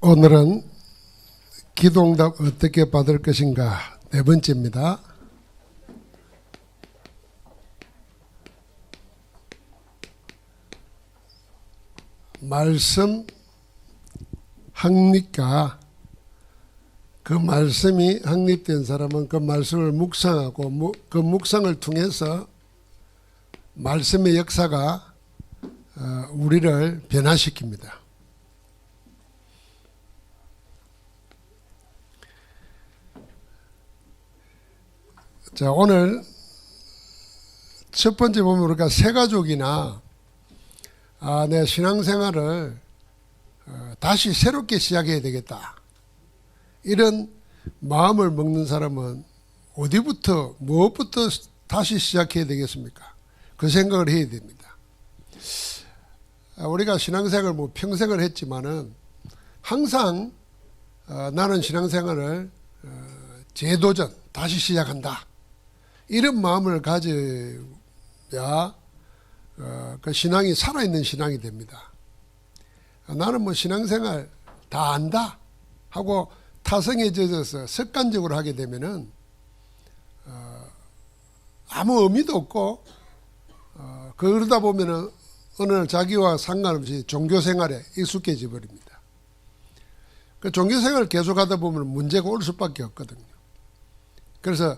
오늘은 기도응답 어떻게 받을 것인가 네 번째입니다. 말씀 확립과 그 말씀이 확립된 사람은 그 말씀을 묵상하고 그 묵상을 통해서 말씀의 역사가 우리를 변화시킵니다. 자, 오늘 첫 번째 보면 우리가 새가족이나 내 신앙생활을 다시 새롭게 시작해야 되겠다, 이런 마음을 먹는 사람은 어디부터 무엇부터 다시 시작해야 되겠습니까? 그 생각을 해야 됩니다. 우리가 신앙생활을 평생을 했지만은 항상 나는 신앙생활을 재도전, 다시 시작한다, 이런 마음을 가져야 그 신앙이 살아있는 신앙이 됩니다. 나는 신앙생활 다 안다 하고 타성에 젖어서 습관적으로 하게 되면은 아무 의미도 없고 그러다 보면은 어느 날 자기와 상관없이 종교생활에 익숙해져 버립니다. 그 종교생활을 계속하다 보면 문제가 올 수밖에 없거든요. 그래서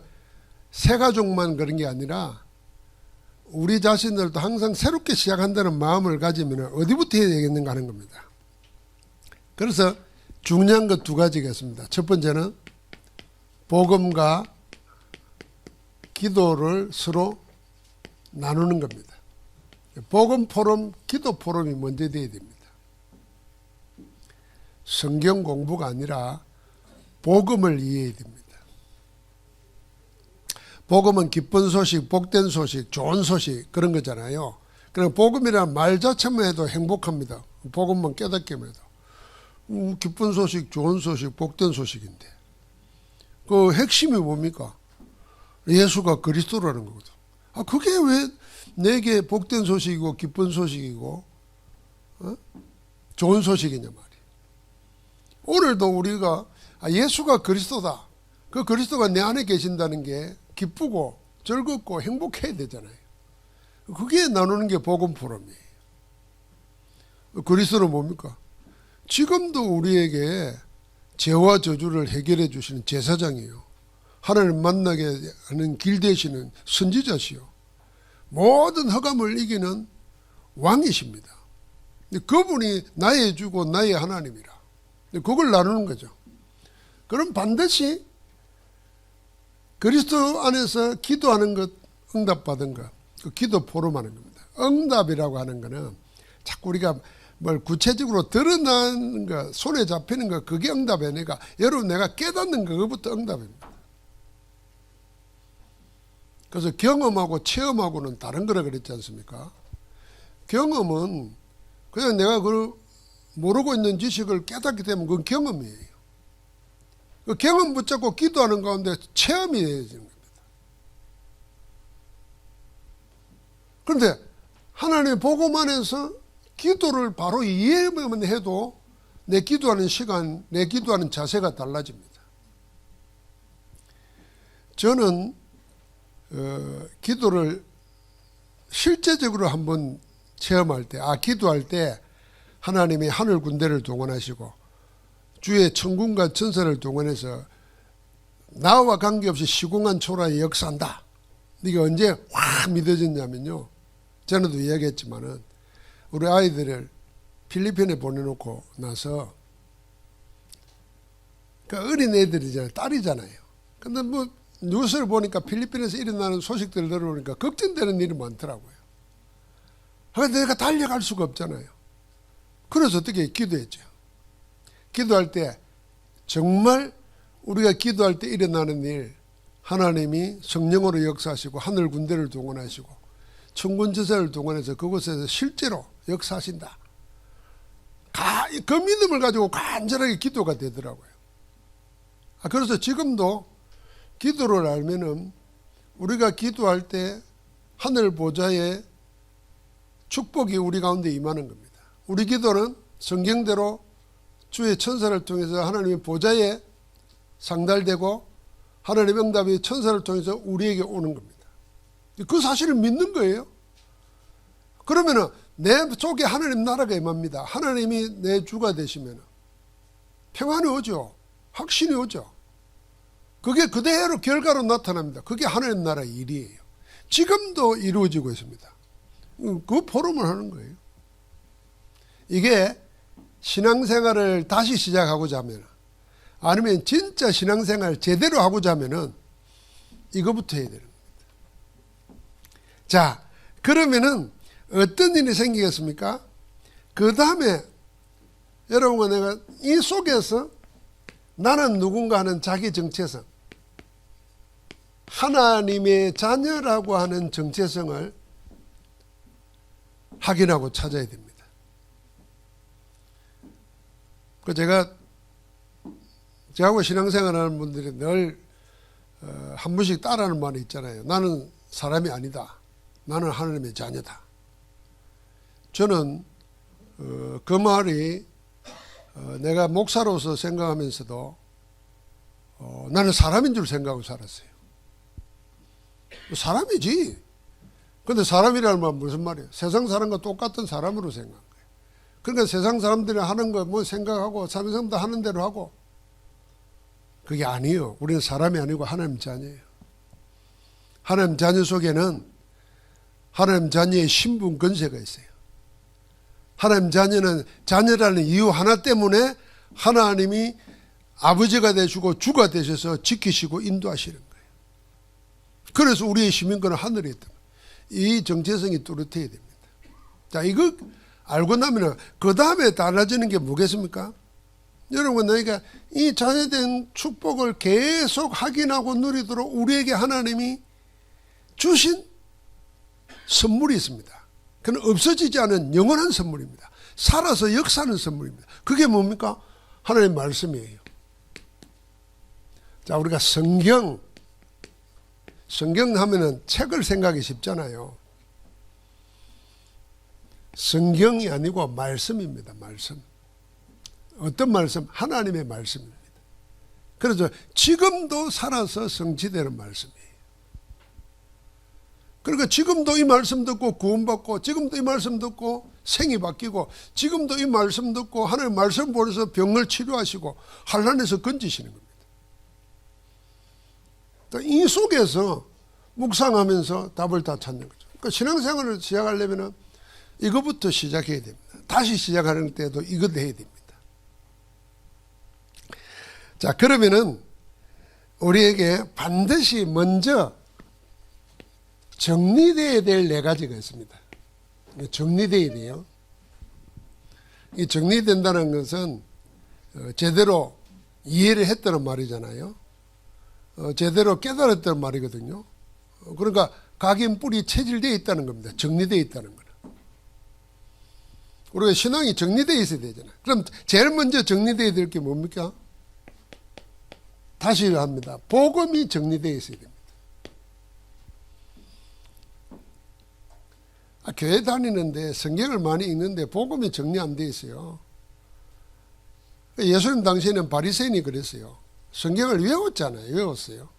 새가족만 그런 게 아니라 우리 자신들도 항상 새롭게 시작한다는 마음을 가지면 어디부터 해야 되겠는가 하는 겁니다. 그래서 중요한 것 두 가지가 있습니다. 첫 번째는 복음과 기도를 서로 나누는 겁니다. 복음 포럼, 기도 포럼이 먼저 돼야 됩니다. 성경 공부가 아니라 복음을 이해해야 됩니다. 복음은 기쁜 소식, 복된 소식, 좋은 소식, 그런 거잖아요. 그럼 복음이라는 말 자체만 해도 행복합니다. 복음만 깨닫기만 해도 기쁜 소식, 좋은 소식, 복된 소식인데 그 핵심이 뭡니까? 예수가 그리스도라는 거거든. 그게 왜 내게 복된 소식이고 기쁜 소식이고 좋은 소식이냐 말이에요. 오늘도 우리가 예수가 그리스도다, 그 그리스도가 내 안에 계신다는 게 기쁘고 즐겁고 행복해야 되잖아요. 그게 나누는 게 복음 포럼이에요. 그리스도는 뭡니까? 지금도 우리에게 죄와 저주를 해결해 주시는 제사장이에요. 하나님 만나게 하는 길 되시는 선지자시요, 모든 흑암을 이기는 왕이십니다. 그분이 나의 주고 나의 하나님이라. 그걸 나누는 거죠. 그럼 반드시 그리스도 안에서 기도하는 것, 응답받은 것, 그 기도 포럼하는 겁니다. 응답이라고 하는 거는 자꾸 우리가 뭘 구체적으로 드러나는 것, 손에 잡히는 것, 그게 응답이 아니라 여러분 내가 깨닫는 그것부터 응답입니다. 그래서 경험하고 체험하고는 다른 거라 그랬지 않습니까? 경험은 그냥 내가 그 모르고 있는 지식을 깨닫기 때문에 그건 경험이에요. 그 경험 붙잡고 기도하는 가운데 체험이 되어지는 겁니다. 그런데 하나님의 복음 안에서 기도를 바로 이해만 해도 내 기도하는 시간, 내 기도하는 자세가 달라집니다. 저는 기도를 실제적으로 한번 체험할 때, 기도할 때 하나님이 하늘 군대를 동원하시고 주의 천군과 천사를 동원해서 나와 관계없이 시공간 초라에 역사한다, 이게 언제 확 믿어졌냐면요, 전에도 이야기했지만은 우리 아이들을 필리핀에 보내놓고 나서 그 어린 애들이잖아요, 딸이잖아요. 근데 뉴스를 보니까 필리핀에서 일어나는 소식들을 들어보니까 걱정되는 일이 많더라고요. 그런데 내가 달려갈 수가 없잖아요. 그래서 어떻게 기도했죠. 기도할 때 정말 우리가 기도할 때 일어나는 일, 하나님이 성령으로 역사하시고 하늘 군대를 동원하시고 천군천사를 동원해서 그곳에서 실제로 역사하신다, 그 믿음을 가지고 간절하게 기도가 되더라고요. 그래서 지금도 기도를 알면은 우리가 기도할 때 하늘 보좌의 축복이 우리 가운데 임하는 겁니다. 우리 기도는 성경대로 주의 천사를 통해서 하나님의 보좌에 상달되고 하나님의 응답이 천사를 통해서 우리에게 오는 겁니다. 그 사실을 믿는 거예요. 그러면은 내 속에 하나님 나라가 임합니다. 하나님이 내 주가 되시면 평안이 오죠. 확신이 오죠. 그게 그대로 결과로 나타납니다. 그게 하나님 나라 일이에요. 지금도 이루어지고 있습니다. 그 포럼을 하는 거예요. 이게 신앙생활을 다시 시작하고자 하면, 아니면 진짜 신앙생활 제대로 하고자 하면은 이거부터 해야 되는 겁니다. 자, 그러면은 어떤 일이 생기겠습니까? 그 다음에 여러분과 내가 이 속에서 나는 누군가 하는 자기 정체성, 하나님의 자녀라고 하는 정체성을 확인하고 찾아야 됩니다. 그 저하고 신앙생활하는 분들이 늘 한 번씩 따라하는 말이 있잖아요. 나는 사람이 아니다. 나는 하나님의 자녀다. 저는 그 말이 내가 목사로서 생각하면서도 나는 사람인 줄 생각하고 살았어요. 사람이지. 근데 사람이라는 말은 무슨 말이에요? 세상 사람과 똑같은 사람으로 생각한 거예요. 그러니까 세상 사람들이 하는 거 뭐 생각하고 다른 사람도 하는 대로 하고, 그게 아니에요. 우리는 사람이 아니고 하나님 자녀예요. 하나님 자녀 속에는 하나님 자녀의 신분 권세가 있어요. 하나님 자녀는 자녀라는 이유 하나 때문에 하나님이 아버지가 되시고 주가 되셔서 지키시고 인도하시는 거예요. 그래서 우리의 시민권은 하늘에 있다. 이 정체성이 뚜렷해야 됩니다. 자, 이거 알고 나면 그 다음에 달라지는 게 뭐겠습니까? 여러분, 너희가 이 자녀된 축복을 계속 확인하고 누리도록 우리에게 하나님이 주신 선물이 있습니다. 그건 없어지지 않은 영원한 선물입니다. 살아서 역사하는 선물입니다. 그게 뭡니까? 하나님의 말씀이에요. 자, 우리가 성경 하면은 책을 생각하기 쉽잖아요. 성경이 아니고 말씀입니다. 말씀. 어떤 말씀? 하나님의 말씀입니다. 그래서 지금도 살아서 성취되는 말씀이에요. 그러니까 지금도 이 말씀 듣고 구원받고, 지금도 이 말씀 듣고 생이 바뀌고, 지금도 이 말씀 듣고 하나님의 말씀 보내서 병을 치료하시고 환난에서 건지시는 겁니다. 이 속에서 묵상하면서 답을 다 찾는 거죠. 그러니까 신앙생활을 시작하려면 이거부터 시작해야 됩니다. 다시 시작하는 때도 이것 해야 됩니다. 자, 그러면은 우리에게 반드시 먼저 정리되어야 될 네 가지가 있습니다. 정리되어야 돼요. 이 정리된다는 것은 제대로 이해를 했다는 말이잖아요. 제대로 깨달았다는 말이거든요. 그러니까 각인 뿔이 체질되어 있다는 겁니다. 정리되어 있다는 거는. 우리가 신앙이 정리되어 있어야 되잖아요. 그럼 제일 먼저 정리되어야 될 게 뭡니까? 다시 합니다. 복음이 정리되어 있어야 됩니다. 교회 다니는데 성경을 많이 읽는데 복음이 정리 안 되어 있어요. 예수님 당시에는 바리새인이 그랬어요. 성경을 외웠잖아요. 외웠어요.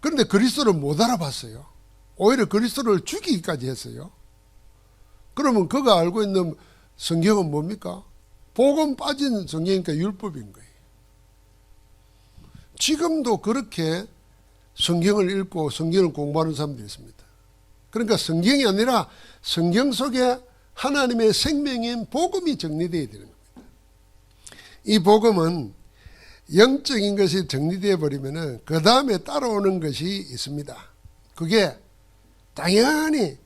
그런데 그리스도를 못 알아봤어요. 오히려 그리스도를 죽이기까지 했어요. 그러면 그가 알고 있는 성경은 뭡니까? 복음 빠진 성경이니까 율법인 거예요. 지금도 그렇게 성경을 읽고 성경을 공부하는 사람들이 있습니다. 그러니까 성경이 아니라 성경 속에 하나님의 생명인 복음이 정리되어야 되는 겁니다. 이 복음은 영적인 것이 정리되어 버리면은 그 다음에 따라오는 것이 있습니다. 그게 당연히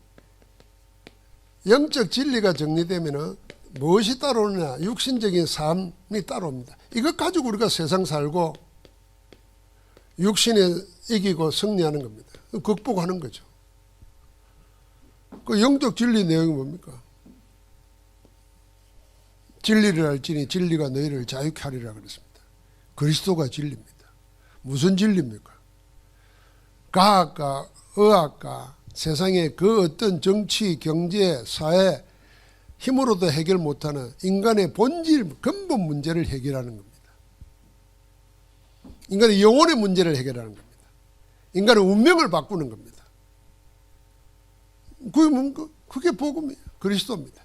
영적 진리가 정리되면은 무엇이 따라오느냐? 육신적인 삶이 따라옵니다. 이것 가지고 우리가 세상 살고 육신에 이기고 승리하는 겁니다. 극복하는 거죠. 그 영적 진리 내용이 뭡니까? 진리를 알지니 진리가 너희를 자유케 하리라 그랬습니다. 그리스도가 진리입니다. 무슨 진리입니까? 과학과 의학과 세상의 그 어떤 정치, 경제, 사회, 힘으로도 해결 못하는 인간의 본질, 근본 문제를 해결하는 겁니다. 인간의 영혼의 문제를 해결하는 겁니다. 인간의 운명을 바꾸는 겁니다. 그게 복음이에요. 그리스도입니다.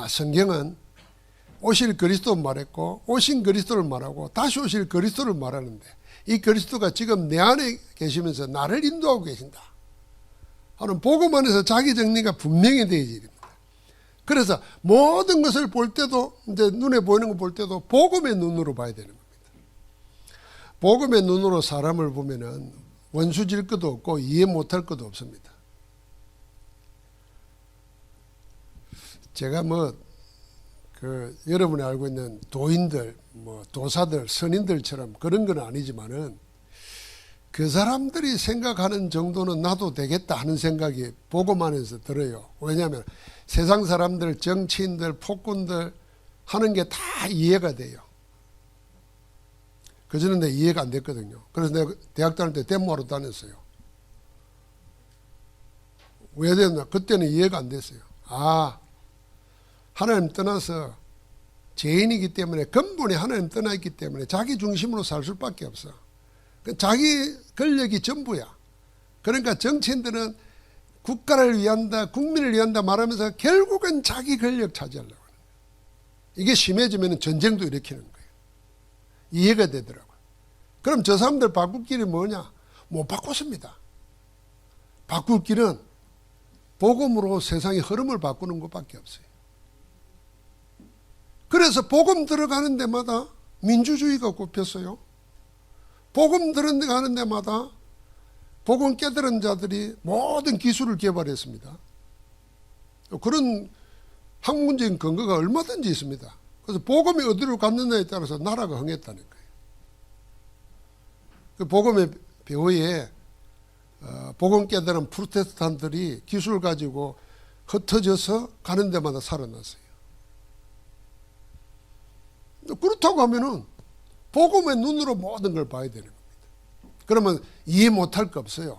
성경은 오실 그리스도 말했고 오신 그리스도를 말하고 다시 오실 그리스도를 말하는데 이 그리스도가 지금 내 안에 계시면서 나를 인도하고 계신다 하는 복음 안에서 자기 정리가 분명히 되어야 됩니다. 그래서 모든 것을 볼 때도 이제 눈에 보이는 거 볼 때도 복음의 눈으로 봐야 되는 겁니다. 복음의 눈으로 사람을 보면은 원수질 것도 없고 이해 못할 것도 없습니다. 제가 여러분이 알고 있는 도인들, 도사들, 선인들처럼 그런 건 아니지만은 그 사람들이 생각하는 정도는 나도 되겠다 하는 생각이 복음 안에서 들어요. 왜냐하면 세상 사람들, 정치인들, 폭군들 하는 게 다 이해가 돼요. 그전에 내 이해가 안 됐거든요. 그래서 내가 대학 다닐 때 데모하러 다녔어요. 왜 됐나? 그때는 이해가 안 됐어요. 하나님 떠나서 죄인이기 때문에 근본이 하나님 떠나 있기 때문에 자기 중심으로 살 수밖에 없어. 자기 권력이 전부야. 그러니까 정치인들은 국가를 위한다, 국민을 위한다 말하면서 결국은 자기 권력 차지하려고 하는 거예요. 이게 심해지면 전쟁도 일으키는 거예요. 이해가 되더라고요. 그럼 저 사람들 바꿀 길이 뭐냐? 못 바꿨습니다. 바꿀 길은 복음으로 세상의 흐름을 바꾸는 것밖에 없어요. 그래서 복음 들어가는 데마다 민주주의가 꼽혔어요. 복음 들어가는 데마다 복음 깨달은 자들이 모든 기술을 개발했습니다. 그런 학문적인 근거가 얼마든지 있습니다. 그래서 복음이 어디로 갔느냐에 따라서 나라가 흥했다는 거예요. 그 복음의 배후에 복음 깨달은 프로테스탄트들이 기술을 가지고 흩어져서 가는 데마다 살아났어요. 그렇다고 하면은 복음의 눈으로 모든 걸 봐야 되는 겁니다. 그러면 이해 못할 거 없어요.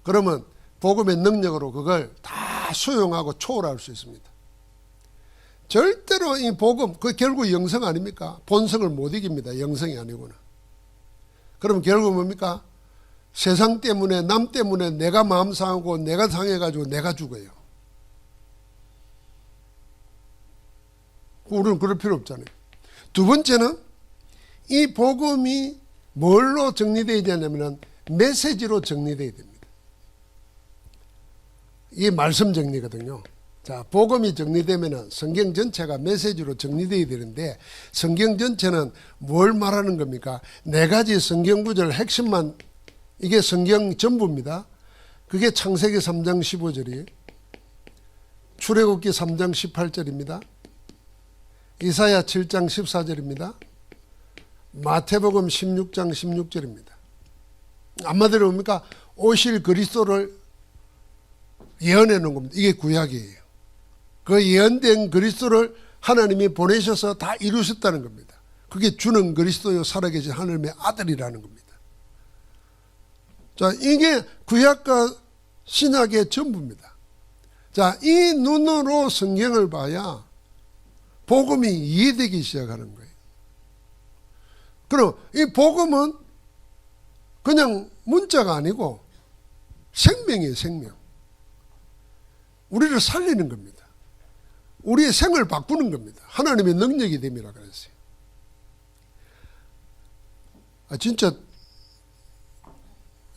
그러면 복음의 능력으로 그걸 다 수용하고 초월할 수 있습니다. 절대로 이 복음, 그 결국 영성 아닙니까? 본성을 못 이깁니다. 영성이 아니구나. 그럼 결국 뭡니까? 세상 때문에, 남 때문에 내가 마음 상하고 내가 상해가지고 내가 죽어요. 우리는 그럴 필요 없잖아요. 두 번째는 이 복음이 뭘로 정리되어야 되냐면 메시지로 정리되어야 됩니다. 이게 말씀 정리거든요. 자, 복음이 정리되면 성경 전체가 메시지로 정리되어야 되는데 성경 전체는 뭘 말하는 겁니까? 네 가지 성경 구절 핵심만, 이게 성경 전부입니다. 그게 창세기 3장 15절이에요. 출애굽기 3장 18절입니다. 이사야 7장 14절입니다. 마태복음 16장 16절입니다. 한마디로 뭡니까? 오실 그리스도를 예언해 놓은 겁니다. 이게 구약이에요. 그 예언된 그리스도를 하나님이 보내셔서 다 이루셨다는 겁니다. 그게 주는 그리스도요 살아계신 하나님의 아들이라는 겁니다. 자, 이게 구약과 신약의 전부입니다. 자, 이 눈으로 성경을 봐야 복음이 이해되기 시작하는 거예요. 그럼 이 복음은 그냥 문자가 아니고 생명이에요, 생명. 우리를 살리는 겁니다. 우리의 생을 바꾸는 겁니다. 하나님의 능력이 됨이라 그랬어요. 진짜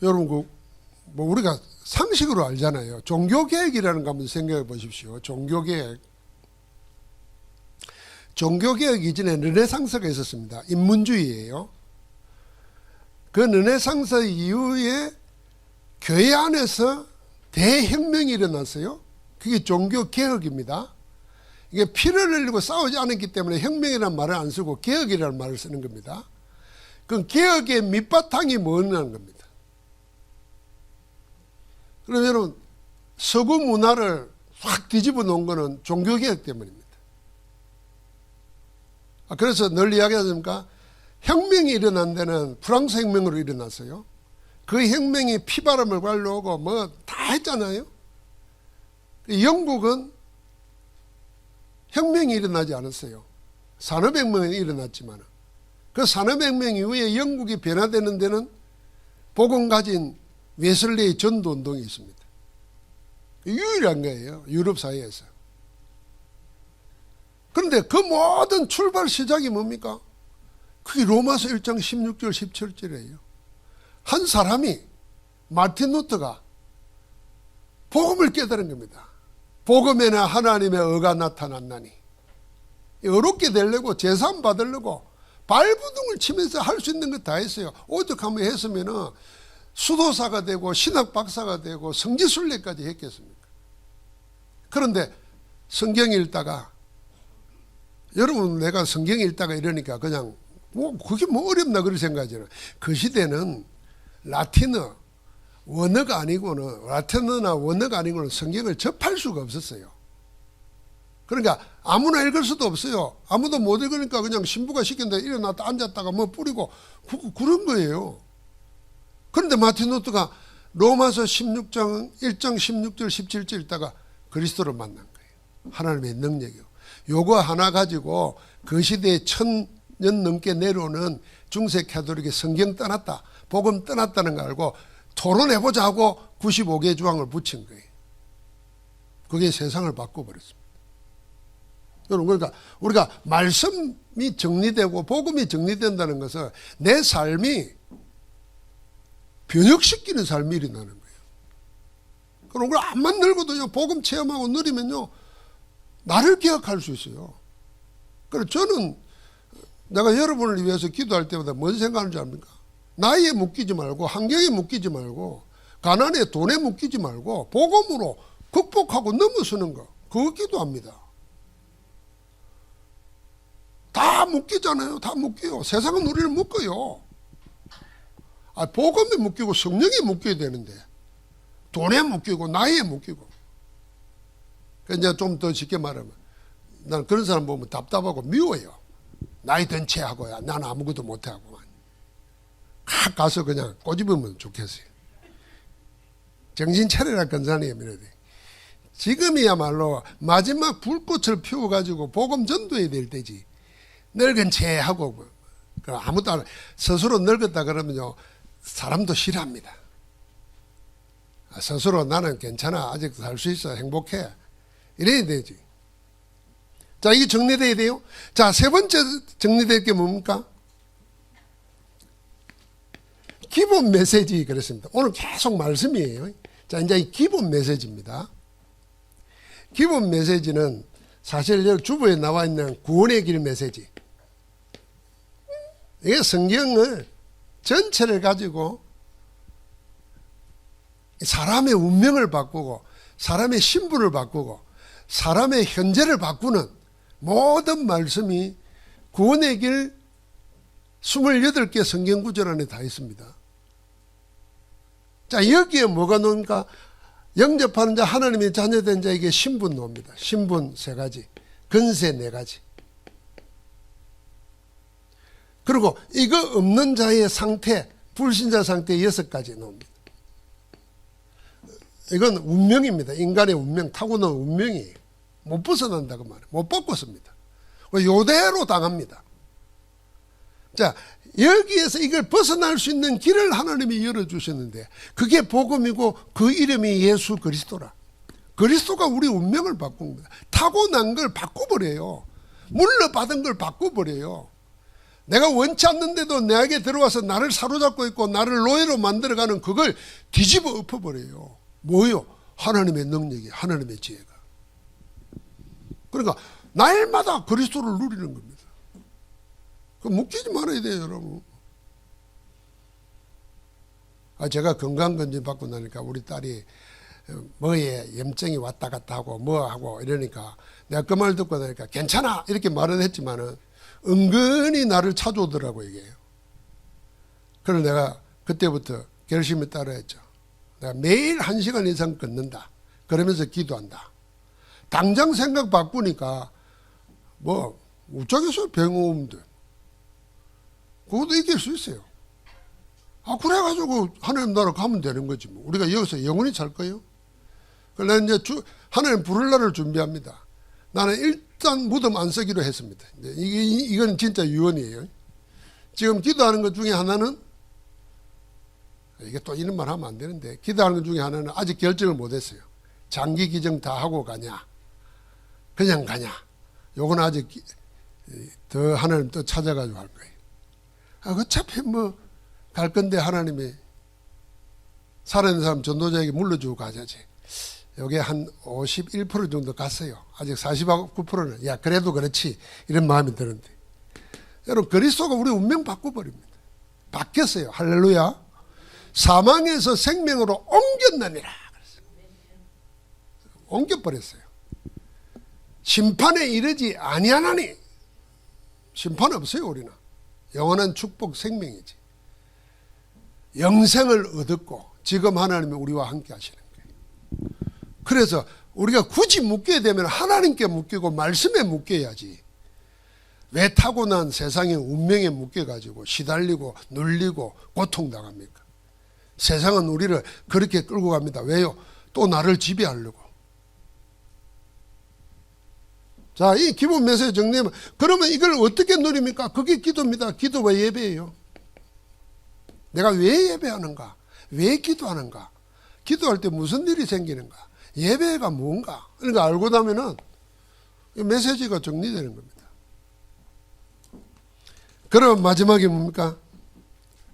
여러분 우리가 상식으로 알잖아요. 종교개혁이라는 거 한번 생각해 보십시오. 종교개혁 이전에 르네상스가 있었습니다. 인문주의예요. 그 르네상스 이후에 교회 안에서 대혁명이 일어났어요. 그게 종교개혁입니다. 이게 피를 흘리고 싸우지 않았기 때문에 혁명이라는 말을 안 쓰고 개혁이라는 말을 쓰는 겁니다. 그럼 개혁의 밑바탕이 뭐냐는 겁니다. 그럼 여러분, 서구 문화를 확 뒤집어 놓은 거는 종교개혁 때문입니다. 그래서 늘 이야기하십니까? 혁명이 일어난 데는 프랑스 혁명으로 일어났어요. 그 혁명이 피바람을 관료하고 뭐 다 했잖아요. 영국은 혁명이 일어나지 않았어요. 산업혁명이 일어났지만 그 산업혁명 이후에 영국이 변화되는 데는 복음 가진 웨슬레의 전도운동이 있습니다. 유일한 거예요. 유럽 사회에서. 그런데 그 모든 출발 시작이 뭡니까? 그게 로마서 1장 16절 17절이에요. 한 사람이 마틴 루터가 복음을 깨달은 겁니다. 복음에는 하나님의 의가 나타났나니 어렵게 되려고 제삼 받으려고 발부둥을 치면서 할 수 있는 거 다 했어요. 오죽 한번 했으면 수도사가 되고 신학 박사가 되고 성지순례까지 했겠습니까? 그런데 성경 읽다가 여러분 내가 성경 읽다가 이러니까 그냥 뭐 그게 뭐 어렵나 그런 생각이잖아요. 그 시대는 라틴어 원어가 아니고는 라틴어나 원어가 아니고는 성경을 접할 수가 없었어요. 그러니까 아무나 읽을 수도 없어요. 아무도 못 읽으니까 그냥 신부가 시킨다 일어났다 앉았다가 뭐 뿌리고 그런 거예요. 그런데 마틴 루터가 로마서 16장 1장 16절 17절 읽다가 그리스도를 만난 거예요. 하나님의 능력이요. 요거 하나 가지고 그 시대에 1000년 넘게 내려오는 중세 가톨릭이 성경 떠났다, 복음 떠났다는 거 알고 토론해보자 하고 95개 조항을 붙인 거예요. 그게 세상을 바꿔버렸습니다. 여러분, 그러니까 우리가 말씀이 정리되고 복음이 정리된다는 것은 내 삶이 변혁시키는 삶이 일어나는 거예요. 그럼 우리가 암만 늙어도요, 복음 체험하고 누리면요, 나를 기억할 수 있어요. 그래서 저는 내가 여러분을 위해서 기도할 때마다 뭔 생각하는 줄 압니까? 나이에 묶이지 말고, 환경에 묶이지 말고, 가난에 돈에 묶이지 말고, 복음으로 극복하고 넘어서는 거, 그거 기도합니다. 다 묶이잖아요. 다 묶여요. 세상은 우리를 묶어요. 복음에 묶이고 성령에 묶여야 되는데 돈에 묶이고 나이에 묶이고. 이제 좀 더 쉽게 말하면 난 그런 사람 보면 답답하고 미워요. 나이 든 채 하고야 난 아무것도 못하고 가서 그냥 꼬집으면 좋겠어요. 정신 차려라 건사님. 지금이야말로 마지막 불꽃을 피워가지고 복음 전도해야 될 때지. 늙은 채 하고 아무도 안 스스로 늙었다 그러면요 사람도 싫어합니다. 스스로 나는 괜찮아 아직도 살 수 있어 행복해 이래야 되지. 자, 이게 정리돼야 돼요. 자, 세 번째 정리될 게 뭡니까? 기본 메시지 그랬습니다. 오늘 계속 말씀이에요. 자, 이제 이 기본 메시지입니다. 기본 메시지는 사실 여기 주부에 나와 있는 구원의 길 메시지. 이게 성경을 전체를 가지고 사람의 운명을 바꾸고 사람의 신분을 바꾸고 사람의 현재를 바꾸는 모든 말씀이 구원의 길 28개 성경 구절 안에 다 있습니다. 자, 여기에 뭐가 나옵니까? 영접하는 자, 하나님의 자녀된 자에게 신분 나옵니다. 신분 3가지, 권세 4가지. 그리고 이거 없는 자의 상태, 불신자 상태 6가지 나옵니다. 이건 운명입니다. 인간의 운명, 타고난 운명이에요. 못 벗어난다고 말해요. 못 바꿨습니다. 요대로 당합니다. 자, 여기에서 이걸 벗어날 수 있는 길을 하나님이 열어주셨는데 그게 복음이고 그 이름이 예수 그리스도라. 그리스도가 우리 운명을 바꾼 거예요. 타고난 걸 바꿔버려요. 물려받은 걸 바꿔버려요. 내가 원치 않는데도 내게 들어와서 나를 사로잡고 있고 나를 노예로 만들어가는 그걸 뒤집어 엎어버려요. 뭐요? 하나님의 능력이, 하나님의 지혜가. 그러니까 날마다 그리스도를 누리는 겁니다. 묶이지 말아야 돼요, 여러분. 제가 건강검진 받고 나니까 우리 딸이 뭐에 염증이 왔다 갔다 하고 뭐 하고 이러니까 내가 그 말 듣고 나니까 괜찮아 이렇게 말은 했지만은 은근히 나를 찾아오더라고 이게. 그래서 내가 그때부터 결심에 따라 했죠. 내가 매일 1시간 이상 걷는다. 그러면서 기도한다. 당장 생각 바꾸니까 뭐 우짝에서 병 오면 돼. 그것도 이길 수 있어요. 그래가지고 하나님 나라 가면 되는 거지 뭐. 우리가 여기서 영원히 살 거예요. 그래서 이제 하나님 부를 날을 준비합니다. 나는 일단 무덤 안 쓰기로 했습니다. 이건 진짜 유언이에요. 지금 기도하는 것 중에 하나는, 이게 또 이런 말 하면 안 되는데, 기도하는 것 중에 하나는 아직 결정을 못 했어요. 장기 기증 다 하고 가냐, 그냥 가냐. 요건 아직 더 하나님 또 찾아가지고 할 거예요. 어차피 뭐 갈 건데 하나님이 살아있는 사람 전도자에게 물려주고 가자지. 여기에 한 51% 정도 갔어요. 아직 49%는 야 그래도 그렇지 이런 마음이 드는데, 여러분 그리스도가 우리 운명 바꿔버립니다. 바뀌었어요. 할렐루야. 사망에서 생명으로 옮겼느니라. 옮겨버렸어요. 심판에 이르지 아니하나니. 심판 없어요. 우리는 영원한 축복 생명이지. 영생을 얻었고 지금 하나님이 우리와 함께 하시는 거예요. 그래서 우리가 굳이 묶여야 되면 하나님께 묶이고 말씀에 묶여야지. 왜 타고난 세상의 운명에 묶여가지고 시달리고 눌리고 고통당합니까? 세상은 우리를 그렇게 끌고 갑니다. 왜요? 또 나를 지배하려고. 자, 이 기본 메시지 정리하면, 그러면 이걸 어떻게 누립니까? 그게 기도입니다. 기도와 예배예요. 내가 왜 예배하는가? 왜 기도하는가? 기도할 때 무슨 일이 생기는가? 예배가 뭔가? 그러니까 알고 나면은 이 메시지가 정리되는 겁니다. 그럼 마지막이 뭡니까?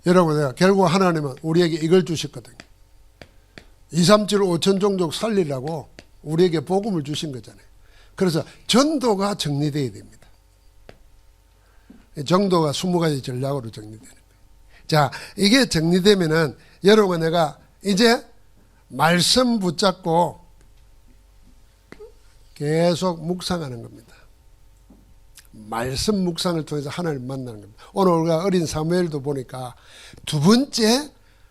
여러분, 내가 결국 하나님은 우리에게 이걸 주셨거든요. 2, 3, 7, 5천 종족 살리려고 우리에게 복음을 주신 거잖아요. 그래서 전도가 정리되어야 됩니다. 정도가 20가지 전략으로 정리되는 거예요. 자, 이게 정리되면은 여러분, 내가 이제 말씀 붙잡고 계속 묵상하는 겁니다. 말씀 묵상을 통해서 하나님 만나는 겁니다. 오늘 우리가 어린 사무엘도 보니까 두 번째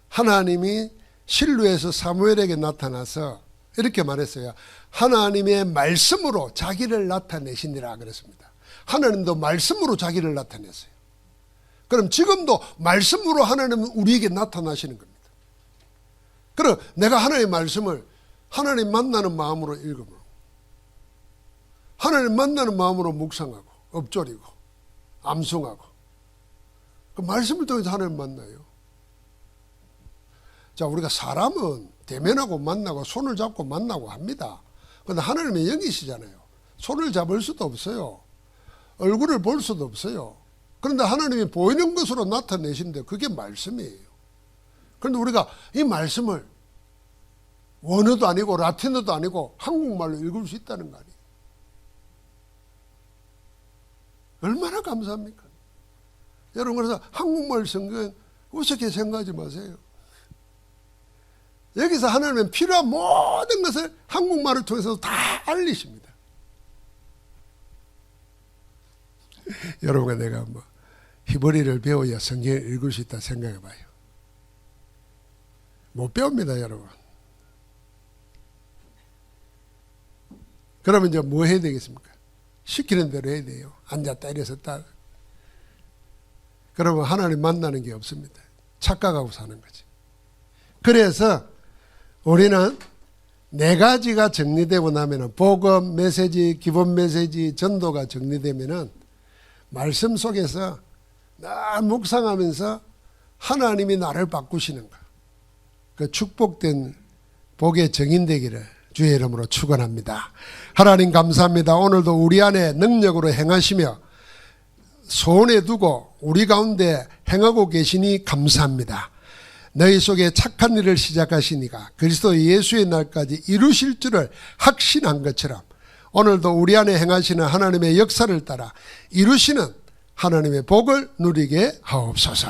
하나님이 실루에서 사무엘에게 나타나서 이렇게 말했어요. 하나님의 말씀으로 자기를 나타내시니라 그랬습니다. 하나님도 말씀으로 자기를 나타냈어요. 그럼 지금도 말씀으로 하나님은 우리에게 나타나시는 겁니다. 그럼 내가 하나님의 말씀을 하나님 만나는 마음으로 읽으면, 하나님 만나는 마음으로 묵상하고 엎조리고 암송하고, 그 말씀을 통해서 하나님 만나요. 자, 우리가 사람은 대면하고 만나고 손을 잡고 만나고 합니다. 그런데 하나님은 영이시잖아요. 손을 잡을 수도 없어요. 얼굴을 볼 수도 없어요. 그런데 하나님이 보이는 것으로 나타내신데 그게 말씀이에요. 그런데 우리가 이 말씀을 원어도 아니고 라틴어도 아니고 한국말로 읽을 수 있다는 거 아니에요. 얼마나 감사합니까? 여러분, 그래서 한국말 성경 우습게 생각하지 마세요. 여기서 하나님은 필요한 모든 것을 한국말을 통해서 다 알리십니다. 여러분과 내가 뭐 히브리를 배워야 성경을 읽을 수 있다 생각해 봐요. 못 배웁니다, 여러분. 그러면 이제 뭐 해야 되겠습니까? 시키는 대로 해야 돼요. 앉았다 일어섰다. 그러면 하나님 만나는 게 없습니다. 착각하고 사는 거지. 그래서 우리는 네 가지가 정리되고 나면은, 복음, 메시지, 기본 메시지, 전도가 정리되면은 말씀 속에서 나 묵상하면서 하나님이 나를 바꾸시는 거, 그 축복된 복의 정인되기를 주의 이름으로 축원합니다. 하나님 감사합니다. 오늘도 우리 안에 능력으로 행하시며 손에 두고 우리 가운데 행하고 계시니 감사합니다. 너희 속에 착한 일을 시작하시니가 그리스도 예수의 날까지 이루실 줄을 확신한 것처럼 오늘도 우리 안에 행하시는 하나님의 역사를 따라 이루시는 하나님의 복을 누리게 하옵소서.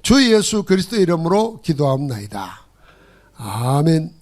주 예수 그리스도 이름으로 기도하옵나이다. 아멘.